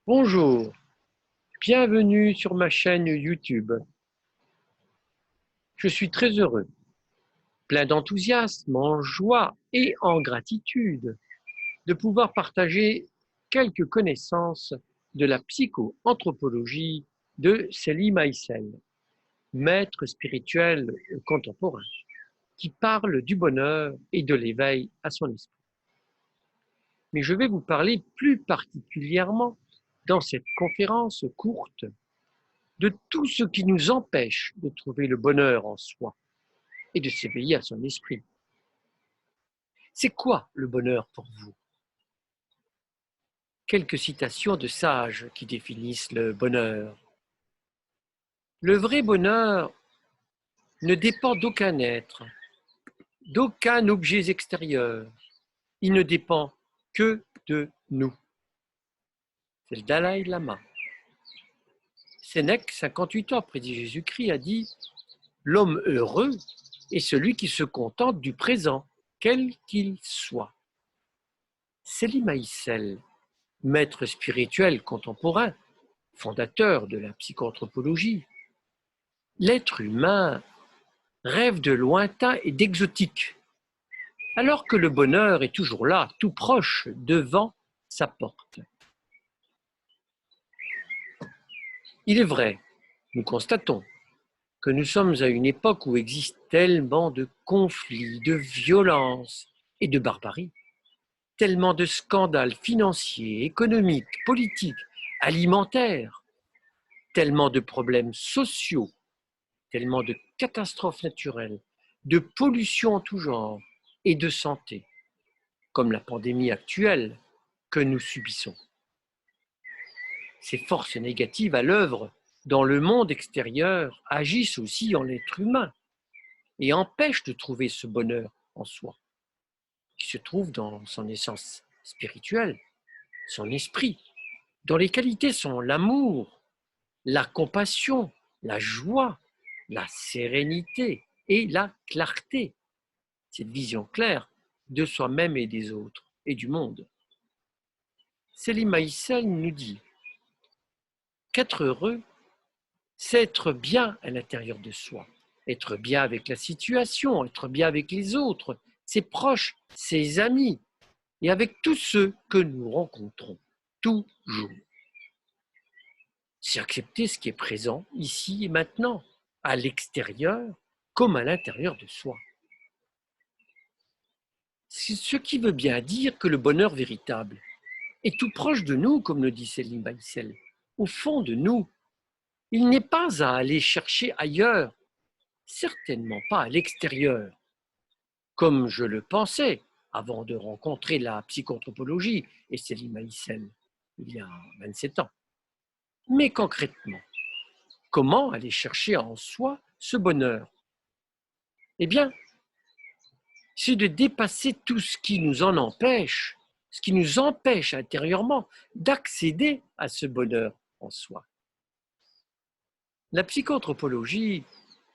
Bonjour, bienvenue sur ma chaîne YouTube. Je suis très heureux, plein d'enthousiasme, en joie et en gratitude de pouvoir partager quelques connaissances de la psycho-anthropologie de Selim Aïssel, maître spirituel contemporain, qui parle du bonheur et de l'éveil à son esprit. Mais je vais vous parler plus particulièrement dans cette conférence courte de tout ce qui nous empêche de trouver le bonheur en soi et de s'éveiller à son esprit. C'est quoi le bonheur pour vous? Quelques citations de sages qui définissent le bonheur. Le vrai bonheur ne dépend d'aucun être, d'aucun objet extérieur. Il ne dépend que de nous. C'est le Dalai Lama. Sénèque, 58 ans après Jésus-Christ, a dit « L'homme heureux est celui qui se contente du présent, quel qu'il soit. » Selim Aïssel, maître spirituel contemporain, fondateur de la psychoanthropologie, l'être humain rêve de lointain et d'exotique, alors que le bonheur est toujours là, tout proche, devant sa porte. Il est vrai, nous constatons, que nous sommes à une époque où existe tellement de conflits, de violences et de barbarie, tellement de scandales financiers, économiques, politiques, alimentaires, tellement de problèmes sociaux, tellement de catastrophes naturelles, de pollution en tout genre et de santé, comme la pandémie actuelle que nous subissons. Ces forces négatives à l'œuvre dans le monde extérieur agissent aussi en l'être humain et empêchent de trouver ce bonheur en soi, qui se trouve dans son essence spirituelle, son esprit, dont les qualités sont l'amour, la compassion, la joie, la sérénité et la clarté. Cette vision claire de soi-même et des autres et du monde. Selim Aïssel nous dit qu'être heureux, c'est être bien à l'intérieur de soi, être bien avec la situation, être bien avec les autres, ses proches, ses amis et avec tous ceux que nous rencontrons, toujours. C'est accepter ce qui est présent ici et maintenant, à l'extérieur comme à l'intérieur de soi. C'est ce qui veut bien dire que le bonheur véritable est tout proche de nous, comme le dit Selim Aïssel, au fond de nous. Il n'est pas à aller chercher ailleurs, certainement pas à l'extérieur, comme je le pensais avant de rencontrer la psychoanthropologie et Selim Aïssel il y a 27 ans. Mais concrètement, comment aller chercher en soi ce bonheur? Eh bien, c'est de dépasser tout ce qui nous en empêche, ce qui nous empêche intérieurement d'accéder à ce bonheur en soi. La psychoanthropologie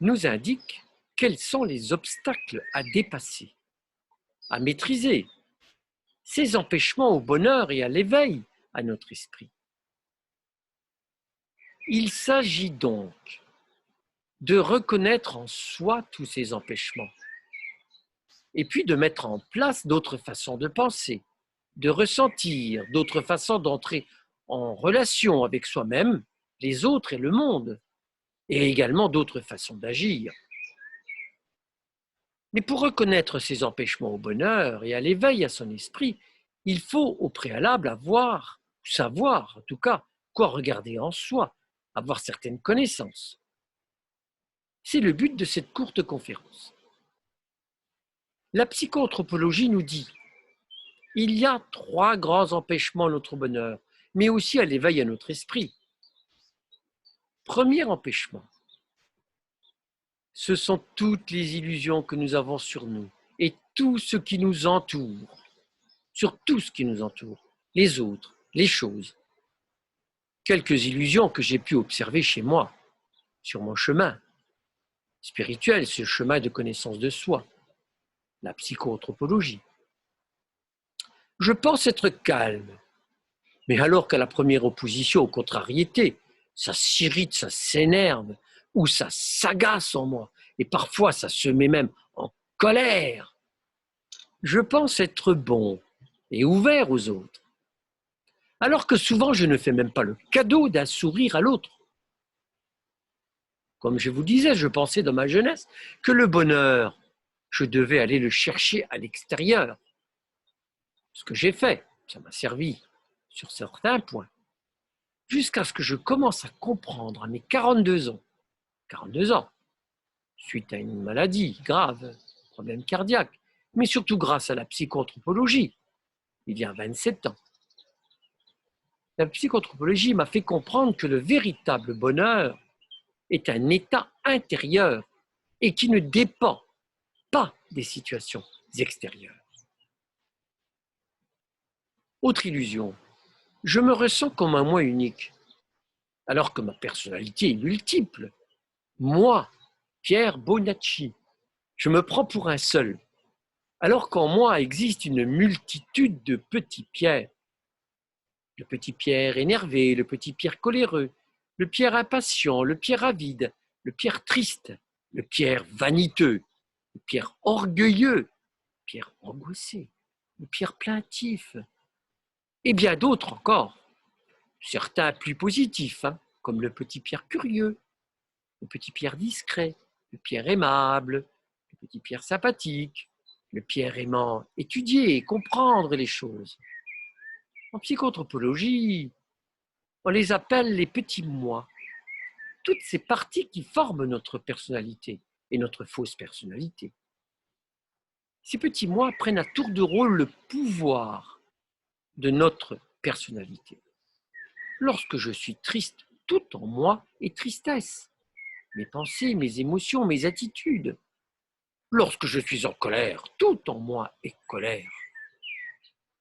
nous indique quels sont les obstacles à dépasser, à maîtriser, ces empêchements au bonheur et à l'éveil à notre esprit. Il s'agit donc de reconnaître en soi tous ces empêchements et puis de mettre en place d'autres façons de penser, de ressentir, d'autres façons d'entrer en relation avec soi-même, les autres et le monde, et également d'autres façons d'agir. Mais pour reconnaître ces empêchements au bonheur et à l'éveil à son esprit, il faut au préalable savoir en tout cas, quoi regarder en soi, avoir certaines connaissances. C'est le but de cette courte conférence. La psychoanthropologie nous dit il y a 3 grands empêchements à notre bonheur, mais aussi à l'éveil à notre esprit. Premier empêchement, ce sont toutes les illusions que nous avons sur nous et tout ce qui nous entoure, sur tout ce qui nous entoure, les autres, les choses. Quelques illusions que j'ai pu observer chez moi, sur mon chemin spirituel, ce chemin de connaissance de soi, la psychoanthropologie. Je pense être calme, Mais alors qu'à la première opposition aux contrariétés, ça s'irrite, ça s'énerve, ou ça s'agace en moi, et parfois ça se met même en colère. Je pense être bon et ouvert aux autres, alors que souvent je ne fais même pas le cadeau d'un sourire à l'autre. Comme je vous disais, je pensais dans ma jeunesse que le bonheur, je devais aller le chercher à l'extérieur. Ce que j'ai fait, ça m'a servi sur certains points, jusqu'à ce que je commence à comprendre à mes 42 ans, suite à une maladie grave, problème cardiaque, mais surtout grâce à la psychoanthropologie, il y a 27 ans. La psychoanthropologie m'a fait comprendre que le véritable bonheur est un état intérieur et qui ne dépend pas des situations extérieures. Autre illusion, je me ressens comme un moi unique, alors que ma personnalité est multiple. Moi, Pierre Bonacci, je me prends pour un seul, alors qu'en moi existe une multitude de petits Pierre. Le petit Pierre énervé, le petit Pierre coléreux, le Pierre impatient, le Pierre avide, le Pierre triste, le Pierre vaniteux, le Pierre orgueilleux, le Pierre angoissé, le Pierre plaintif, et bien d'autres encore. Certains plus positifs, comme le petit Pierre curieux, le petit Pierre discret, le Pierre aimable, le petit Pierre sympathique, le Pierre aimant étudier et comprendre les choses. En psychoanthropologie, on les appelle les petits moi. Toutes ces parties qui forment notre personnalité et notre fausse personnalité. Ces petits moi prennent à tour de rôle le pouvoir de notre personnalité. Lorsque je suis triste, tout en moi est tristesse. Mes pensées, mes émotions, mes attitudes. Lorsque je suis en colère, tout en moi est colère.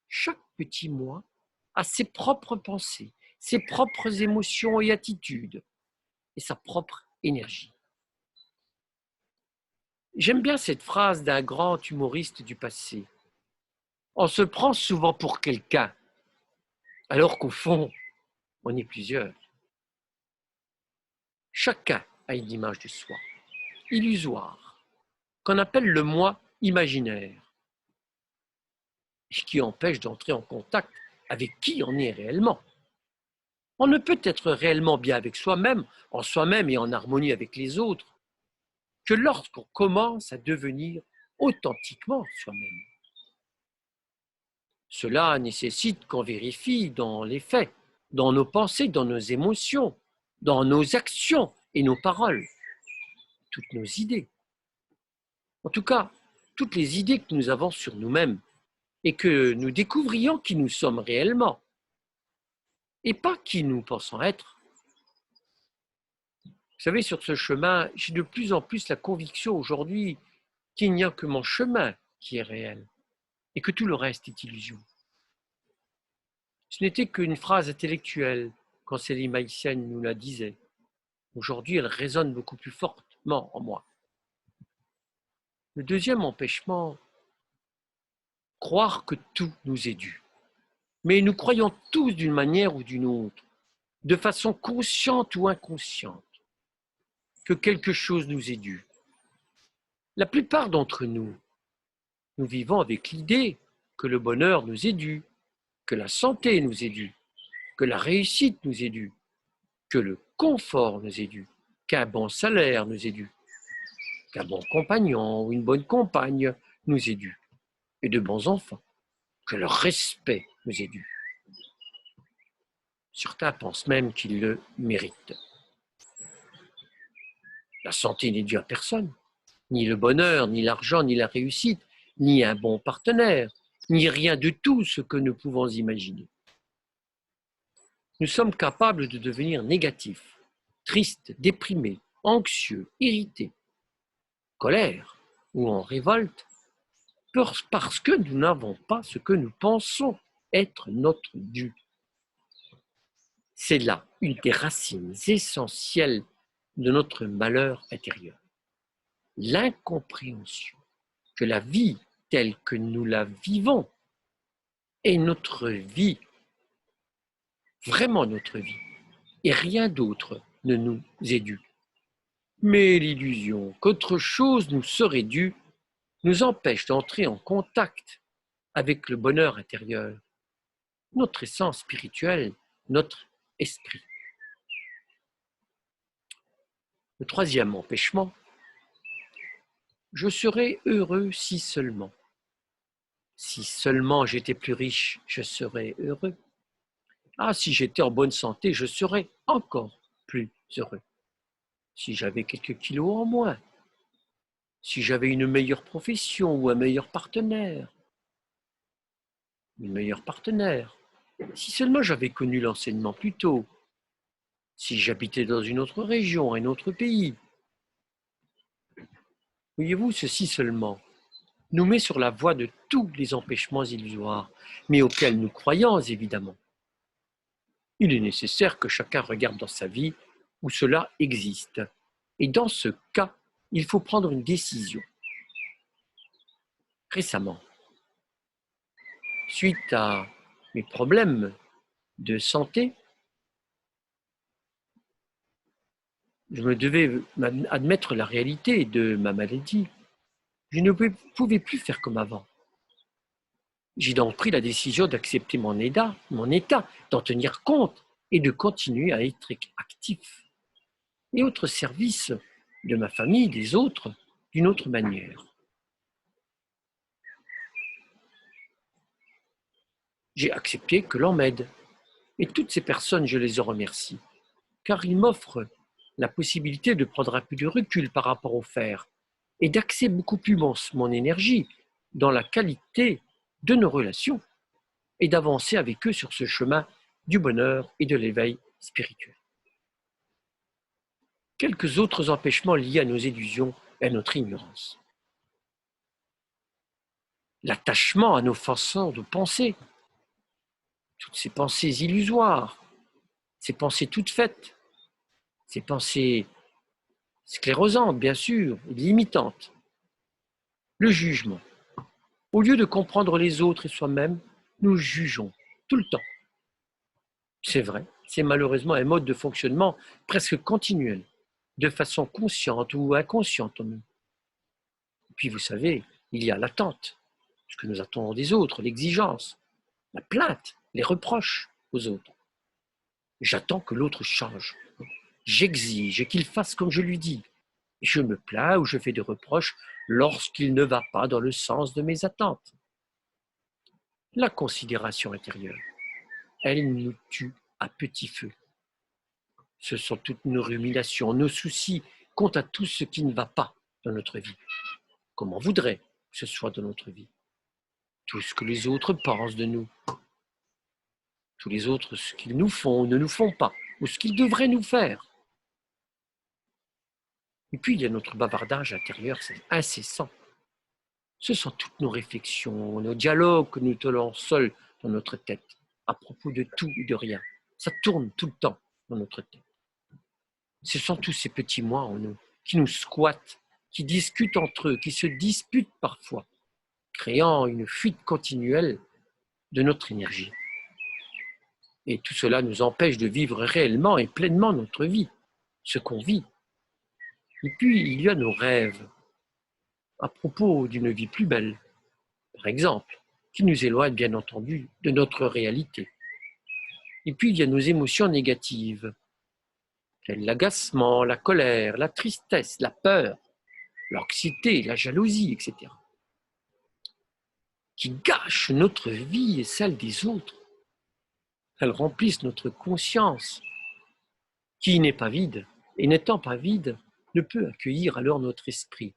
Chaque petit moi a ses propres pensées, ses propres émotions et attitudes, et sa propre énergie. J'aime bien cette phrase d'un grand humoriste du passé. On se prend souvent pour quelqu'un, alors qu'au fond, on est plusieurs. Chacun a une image de soi, illusoire, qu'on appelle le moi imaginaire, et qui empêche d'entrer en contact avec qui on est réellement. On ne peut être réellement bien avec soi-même, en soi-même et en harmonie avec les autres, que lorsqu'on commence à devenir authentiquement soi-même. Cela nécessite qu'on vérifie dans les faits, dans nos pensées, dans nos émotions, dans nos actions et nos paroles, toutes nos idées. En tout cas, toutes les idées que nous avons sur nous-mêmes et que nous découvrions qui nous sommes réellement et pas qui nous pensons être. Vous savez, sur ce chemin, j'ai de plus en plus la conviction aujourd'hui qu'il n'y a que mon chemin qui est réel et que tout le reste est illusion. Ce n'était qu'une phrase intellectuelle quand Céline Maïssen nous la disait. Aujourd'hui, elle résonne beaucoup plus fortement en moi. Le deuxième empêchement, croire que tout nous est dû. Mais nous croyons tous d'une manière ou d'une autre, de façon consciente ou inconsciente, que quelque chose nous est dû. La plupart d'entre nous, nous vivons avec l'idée que le bonheur nous est dû, que la santé nous est due, que la réussite nous est due, que le confort nous est dû, qu'un bon salaire nous est dû, qu'un bon compagnon ou une bonne compagne nous est dû, et de bons enfants, que le respect nous est dû. Certains pensent même qu'ils le méritent. La santé n'est due à personne, ni le bonheur, ni l'argent, ni la réussite, ni un bon partenaire, ni rien de tout ce que nous pouvons imaginer. Nous sommes capables de devenir négatifs, tristes, déprimés, anxieux, irrités, colère ou en révolte, parce que nous n'avons pas ce que nous pensons être notre dû. C'est là une des racines essentielles de notre malheur intérieur. L'incompréhension que la vie telle que nous la vivons est notre vie vraiment notre vie, et rien d'autre ne nous est dû. Mais l'illusion qu'autre chose nous serait due nous empêche d'entrer en contact avec le bonheur intérieur, notre essence spirituelle, notre esprit. Le troisième empêchement, je serais heureux si seulement. Si seulement j'étais plus riche, je serais heureux. Ah, si j'étais en bonne santé, je serais encore plus heureux. Si j'avais quelques kilos en moins, si j'avais une meilleure profession ou un meilleur partenaire, une meilleure partenaire, si seulement j'avais connu l'enseignement plus tôt, si j'habitais dans une autre région, un autre pays. Voyez-vous, ceci seulement nous met sur la voie de tous les empêchements illusoires, mais auxquels nous croyons évidemment. Il est nécessaire que chacun regarde dans sa vie où cela existe. Et dans ce cas, il faut prendre une décision. Récemment, suite à mes problèmes de santé, je me devais admettre la réalité de ma maladie. Je ne pouvais plus faire comme avant. J'ai donc pris la décision d'accepter mon état, d'en tenir compte et de continuer à être actif et au service de ma famille, des autres, d'une autre manière. J'ai accepté que l'on m'aide. Et toutes ces personnes, je les en remercie, car ils m'offrent la possibilité de prendre un peu de recul par rapport au faire et d'axer beaucoup plus mon énergie dans la qualité de nos relations et d'avancer avec eux sur ce chemin du bonheur et de l'éveil spirituel. Quelques autres empêchements liés à nos illusions et à notre ignorance. L'attachement à nos façons de penser, toutes ces pensées illusoires, ces pensées toutes faites, ces pensées sclérosantes, bien sûr, et limitantes. Le jugement. Au lieu de comprendre les autres et soi-même, nous jugeons tout le temps. C'est vrai, c'est malheureusement un mode de fonctionnement presque continuel, de façon consciente ou inconsciente en nous. Et puis vous savez, il y a l'attente, ce que nous attendons des autres, l'exigence, la plainte, les reproches aux autres. J'attends que l'autre change. J'exige qu'il fasse comme je lui dis. Je me plains ou je fais des reproches lorsqu'il ne va pas dans le sens de mes attentes. La considération intérieure, elle nous tue à petit feu. Ce sont toutes nos ruminations, nos soucis quant à tout ce qui ne va pas dans notre vie, comme on voudrait que ce soit dans notre vie. Tout ce que les autres pensent de nous, tous les autres, ce qu'ils nous font ou ne nous font pas, ou ce qu'ils devraient nous faire. Et puis, il y a notre bavardage intérieur, c'est incessant. Ce sont toutes nos réflexions, nos dialogues que nous tenons seuls dans notre tête, à propos de tout et de rien. Ça tourne tout le temps dans notre tête. Ce sont tous ces petits moi en nous, qui nous squattent, qui discutent entre eux, qui se disputent parfois, créant une fuite continuelle de notre énergie. Et tout cela nous empêche de vivre réellement et pleinement notre vie, ce qu'on vit. Et puis, il y a nos rêves, à propos d'une vie plus belle, par exemple, qui nous éloignent bien entendu de notre réalité. Et puis, il y a nos émotions négatives, telles l'agacement, la colère, la tristesse, la peur, l'anxiété, la jalousie, etc., qui gâchent notre vie et celle des autres. Elles remplissent notre conscience, qui n'est pas vide, et n'étant pas vide, ne peut accueillir alors notre esprit,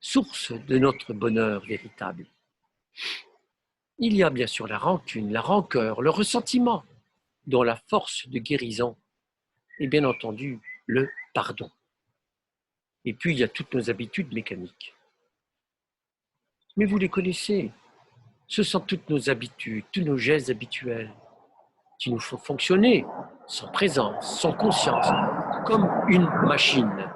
source de notre bonheur véritable. Il y a bien sûr la rancune, la rancœur, le ressentiment, dont la force de guérison est bien entendu le pardon. Et puis il y a toutes nos habitudes mécaniques. Mais vous les connaissez, ce sont toutes nos habitudes, tous nos gestes habituels qui nous font fonctionner sans présence, sans conscience, comme une machine.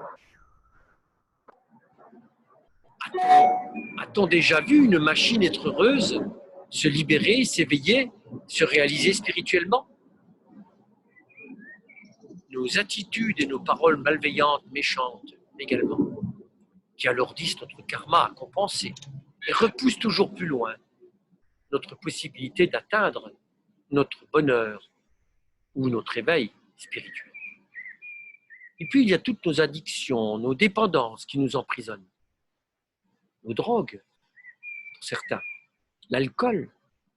A-t-on déjà vu une machine être heureuse, se libérer, s'éveiller, se réaliser spirituellement? nos attitudes et nos paroles malveillantes, méchantes également, qui alourdissent notre karma à compenser et repoussent toujours plus loin notre possibilité d'atteindre notre bonheur ou notre éveil spirituel. Et puis, il y a toutes nos addictions, nos dépendances qui nous emprisonnent. Nos drogues, pour certains, l'alcool,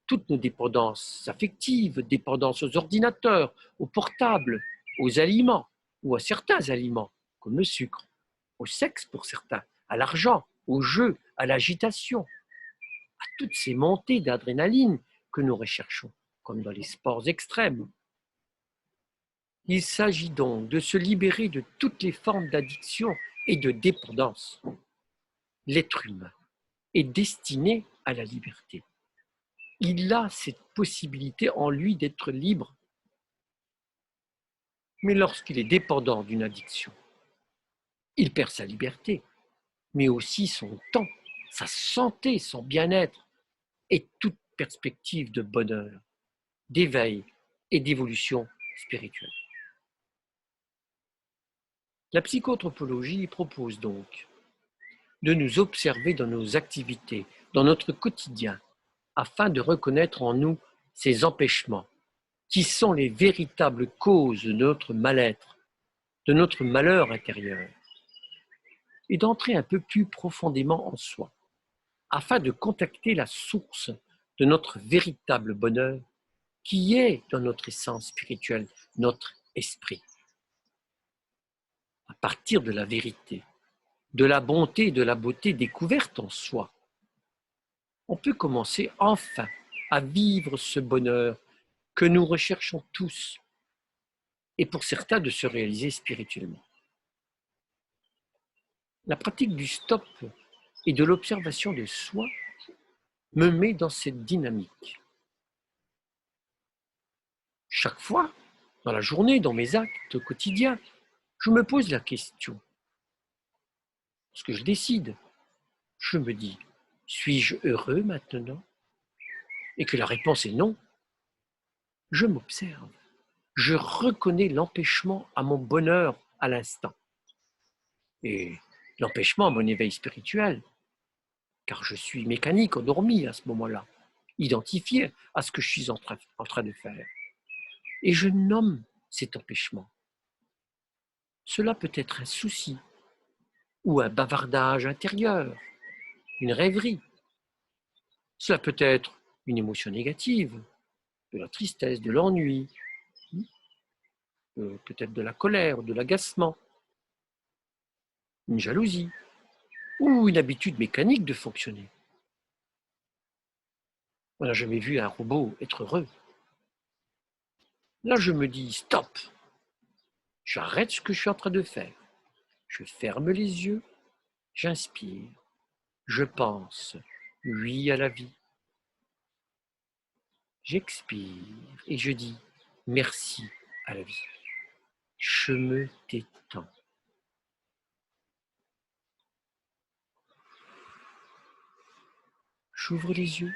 toutes nos dépendances affectives, dépendances aux ordinateurs, aux portables, aux aliments ou à certains aliments, comme le sucre, au sexe pour certains, à l'argent, au jeu, à l'agitation, à toutes ces montées d'adrénaline que nous recherchons, comme dans les sports extrêmes. Il s'agit donc de se libérer de toutes les formes d'addiction et de dépendance. L'être humain est destiné à la liberté. Il a cette possibilité en lui d'être libre. Mais lorsqu'il est dépendant d'une addiction, il perd sa liberté, mais aussi son temps, sa santé, son bien-être et toute perspective de bonheur, d'éveil et d'évolution spirituelle. La psychoanthropologie propose donc de nous observer dans nos activités, dans notre quotidien, afin de reconnaître en nous ces empêchements, qui sont les véritables causes de notre mal-être, de notre malheur intérieur, et d'entrer un peu plus profondément en soi, afin de contacter la source de notre véritable bonheur, qui est dans notre essence spirituelle, notre esprit. À partir de la vérité, de la bonté et de la beauté découverte en soi, on peut commencer enfin à vivre ce bonheur que nous recherchons tous, et pour certains de se réaliser spirituellement. La pratique du stop et de l'observation de soi me met dans cette dynamique. Chaque fois, dans la journée, dans mes actes quotidiens, je me pose la question. Lorsque je décide, je me dis, suis-je heureux maintenant? Et que la réponse est non. Je m'observe. Je reconnais l'empêchement à mon bonheur à l'instant. Et l'empêchement à mon éveil spirituel, car je suis mécanique, endormi à ce moment-là, identifié à ce que je suis en train de faire. Et je nomme cet empêchement. Cela peut être un souci ou un bavardage intérieur, une rêverie. Cela peut être une émotion négative, de la tristesse, de l'ennui, peut-être de la colère, de l'agacement, une jalousie ou une habitude mécanique de fonctionner. On n'a jamais vu un robot être heureux. Là, je me dis stop, j'arrête ce que je suis en train de faire. Je ferme les yeux, j'inspire, je pense oui à la vie. J'expire et je dis merci à la vie. Je me détends. J'ouvre les yeux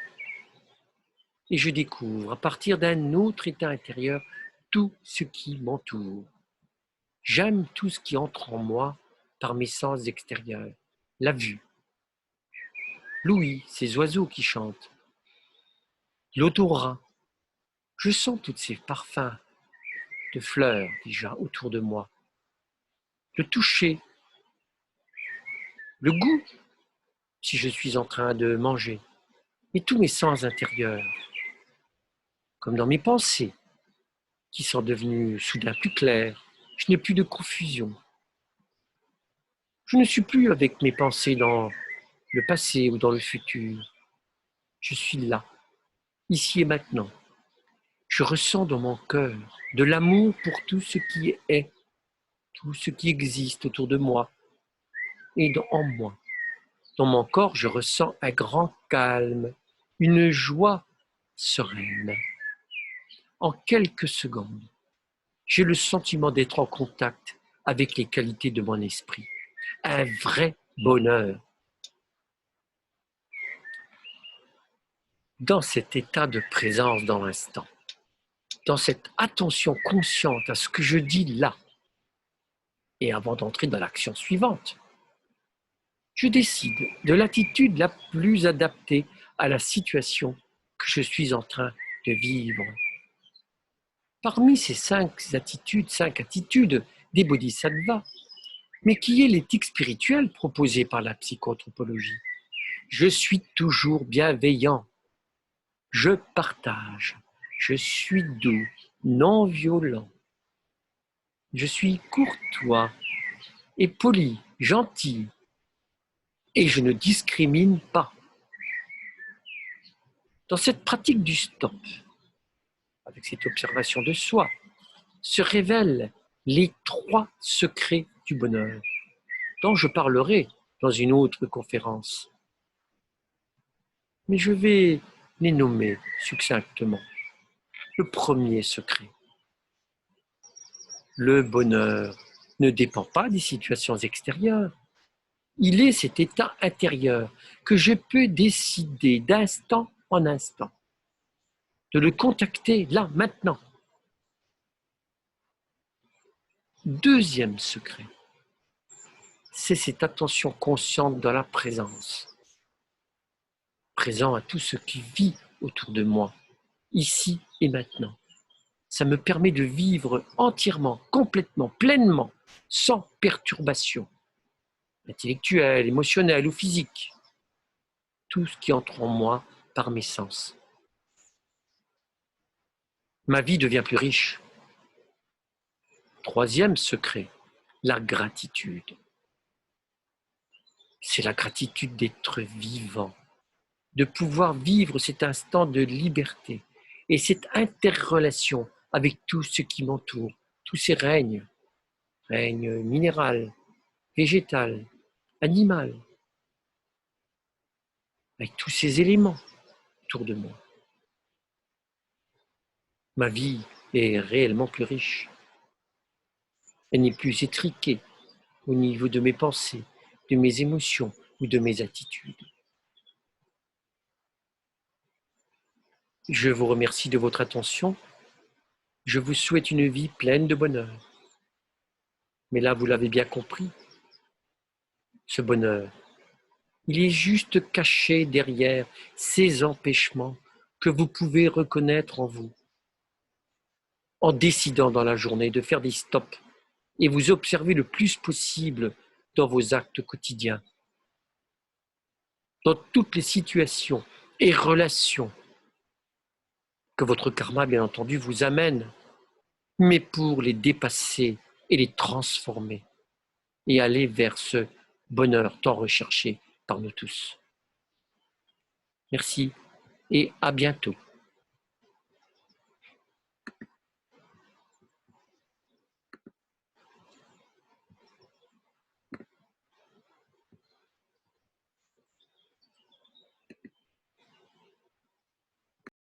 et je découvre à partir d'un autre état intérieur tout ce qui m'entoure. J'aime tout ce qui entre en moi par mes sens extérieurs. La vue, l'ouïe, ces oiseaux qui chantent, l'odorat. Je sens tous ces parfums de fleurs déjà autour de moi. Le toucher, le goût, si je suis en train de manger. Et tous mes sens intérieurs, comme dans mes pensées, qui sont devenues soudain plus claires. Je n'ai plus de confusion. Je ne suis plus avec mes pensées dans le passé ou dans le futur. Je suis là, ici et maintenant. Je ressens dans mon cœur de l'amour pour tout ce qui est, tout ce qui existe autour de moi et en moi. Dans mon corps, je ressens un grand calme, une joie sereine. En quelques secondes, j'ai le sentiment d'être en contact avec les qualités de mon esprit. Un vrai bonheur. Dans cet état de présence dans l'instant, dans cette attention consciente à ce que je dis là, Et avant d'entrer dans l'action suivante, je décide de l'attitude la plus adaptée à la situation que je suis en train de vivre. Parmi ces 5 attitudes des bodhisattvas, mais qui est l'éthique spirituelle proposée par la psychoanthropologie? Je suis toujours bienveillant, je partage, je suis doux, non violent, je suis courtois et poli, gentil, et je ne discrimine pas. Dans cette pratique du stop, avec cette observation de soi, se révèlent les 3 secrets du bonheur, dont je parlerai dans une autre conférence. Mais je vais les nommer succinctement. Le premier secret: le bonheur ne dépend pas des situations extérieures. Il est cet état intérieur que je peux décider d'instant en instant, de le contacter là, maintenant. Deuxième secret, c'est cette attention consciente dans la présence, présent à tout ce qui vit autour de moi, ici et maintenant. Ça me permet de vivre entièrement, complètement, pleinement, sans perturbation intellectuelle, émotionnelle ou physique. Tout ce qui entre en moi par mes sens. Ma vie devient plus riche. Troisième secret, la gratitude. C'est la gratitude d'être vivant, de pouvoir vivre cet instant de liberté et cette interrelation avec tout ce qui m'entoure, tous ces règnes minéral, végétal, animal, avec tous ces éléments autour de moi. Ma vie est réellement plus riche. Elle n'est plus étriquée au niveau de mes pensées, de mes émotions ou de mes attitudes. Je vous remercie de votre attention. Je vous souhaite une vie pleine de bonheur. Mais là, vous l'avez bien compris, ce bonheur, il est juste caché derrière ces empêchements que vous pouvez reconnaître en vous. En décidant dans la journée de faire des stops et vous observer le plus possible dans vos actes quotidiens, dans toutes les situations et relations que votre karma, bien entendu, vous amène, mais pour les dépasser et les transformer et aller vers ce bonheur tant recherché par nous tous. Merci et à bientôt.